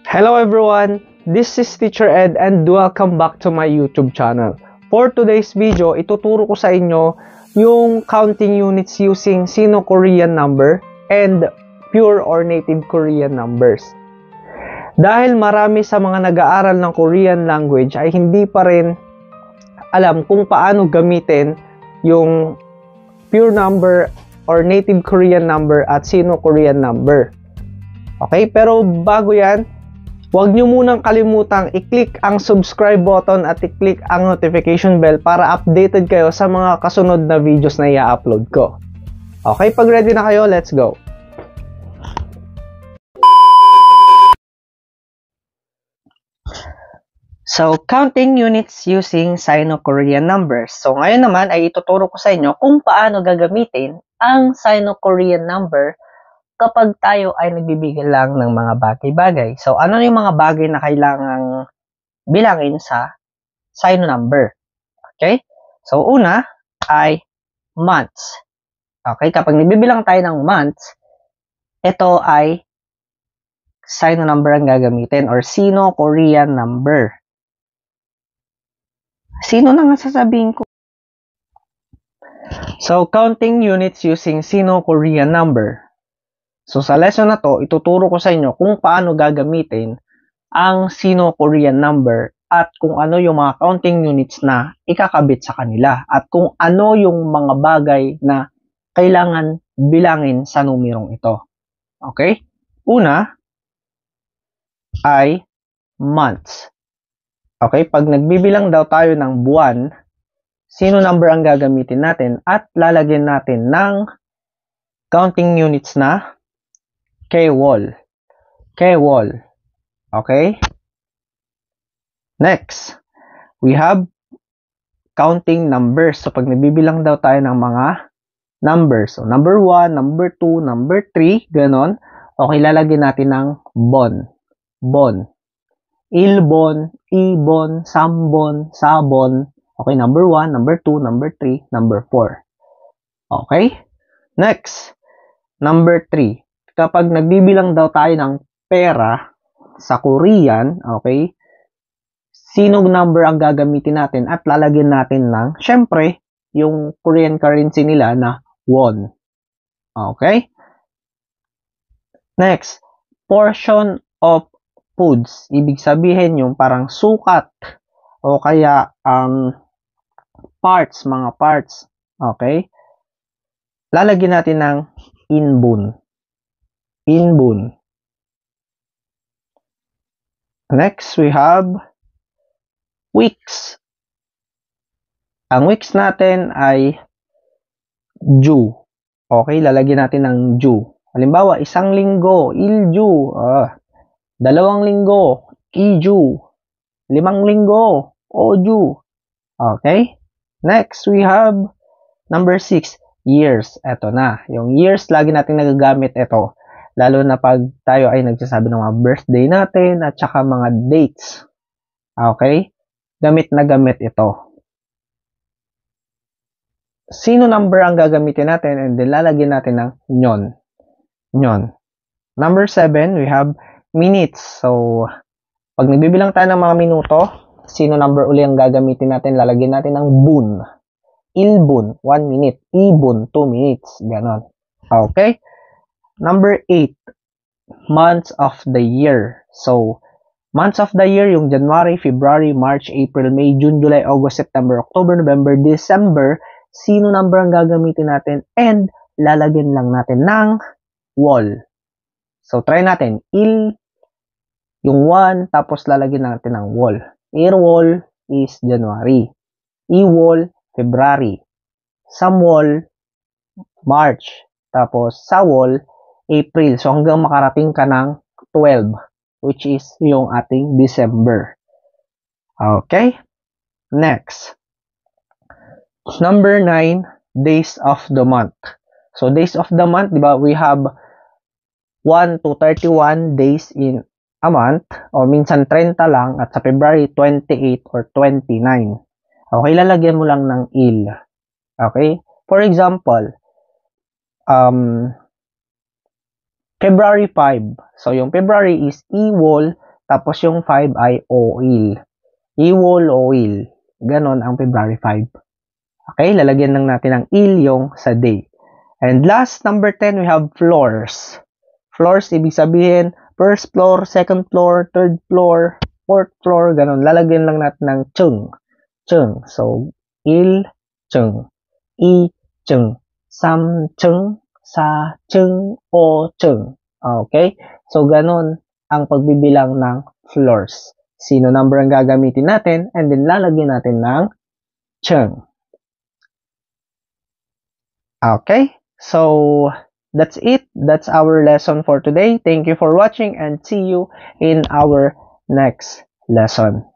Hello everyone, this is Teacher Ed and welcome back to my YouTube channel. For today's video, ituturo ko sa inyo yung counting units using Sino-Korean number and pure or native Korean numbers. Dahil marami sa mga nag-aaral ng Korean language ay hindi pa rin alam kung paano gamitin yung pure number or native Korean number at Sino-Korean number. Okay, pero bago yan, huwag nyo munang kalimutang i-click ang subscribe button at i-click ang notification bell para updated kayo sa mga kasunod na videos na i-upload ko. Okay, pag ready na kayo, let's go! So, counting units using Sino-Korean numbers. So, ngayon naman ay ituturo ko sa inyo kung paano gagamitin ang Sino-Korean number kapag tayo ay nagbibigay lang ng mga bagay-bagay. So, ano yung mga bagay na kailangang bilangin sa Sino number? Okay? So, una ay months. Okay? Kapag nagbibilang tayo ng months, ito ay Sino number ang gagamitin or Sino-Korean number. Sino na nga sasabihin ko? So, counting units using Sino-Korean number. So, sa lesson na to, ituturo ko sa inyo kung paano gagamitin ang Sino-Korean number at kung ano yung mga counting units na ikakabit sa kanila at kung ano yung mga bagay na kailangan bilangin sa numerong ito. Okay? Una ay months. Okay? Pag nagbibilang daw tayo ng buwan, Sino number ang gagamitin natin at lalagyan natin ng counting units na Kwol. Kwol. Okay? Next, we have counting numbers. So, pag nabibilang daw tayo ng mga numbers. So, number 1, number 2, number 3, ganon. Okay, lalagyan natin ng bon. Bon. Ilbon, ibon, sambon, sabon. Okay, number 1, number 2, number 3, number 4. Okay? Next, number 3. Kapag nagbibilang daw tayo ng pera sa Korean, okay, Sino number ang gagamitin natin at lalagyan natin ng, syempre, yung Korean currency nila na won. Okay? Next, portion of foods. Ibig sabihin yung parang sukat o kaya parts, mga parts. Okay? Lalagyan natin ng inbun. Inbun. Next, we have weeks. Ang weeks natin ay ju. Okay, lalagyan natin ng ju. Halimbawa, 1 linggo, ilju. 2 linggo, iju. 5 linggo, oju. Okay? Next, we have number 6, years. Ito na. Yung years, lagi natin nagagamit ito. Lalo na pag tayo ay nagsasabi ng mga birthday natin at saka mga dates. Okay? Gamit na gamit ito. Sino number ang gagamitin natin and then lalagyan natin ng nyon. Nyon. Number 7, we have minutes. So, pag nagbibilang tayo ng mga minuto, sino number uli ang gagamitin natin? Lalagyan natin ng bun. Ilbun, 1 minute. Ibun, 2 minutes. Ganon. Okay? Number 8, months of the year. So, months of the year, yung January, February, March, April, May, June, July, August, September, October, November, December, sino number ang gagamitin natin and lalagyan lang natin ng wol. So, try natin. Yung 1, tapos lalagyan natin ng wol. Irwol is January. Iwol, February. Samwol, March. Tapos, sawol, April. So, hanggang makarating ka ng 12, which is yung ating December. Okay? Next. Number 9, days of the month. So, days of the month, di ba, we have 1 to 31 days in a month, o minsan 30 lang, at sa February, 28 or 29. Okay, lalagyan mo lang ng il. Okay? For example, February 5. So, yung February is Iwol, Tapos yung 5 ay oil. Iwol, oil. Ganon ang February 5. Okay, lalagyan lang natin ng il yung sa day. And last, number 10, we have floors. Floors, ibig sabihin, first floor, second floor, third floor, fourth floor, ganon. Lalagyan lang natin ng chung. Chung. So, il, chung. I, chung. Sam, chung. Sa, chung. O, chung. Okay? So, ganon ang pagbibilang ng floors. Sino number ang gagamitin natin? And then, lalagyan natin ng chung. Okay? So, that's it. That's our lesson for today. Thank you for watching and see you in our next lesson.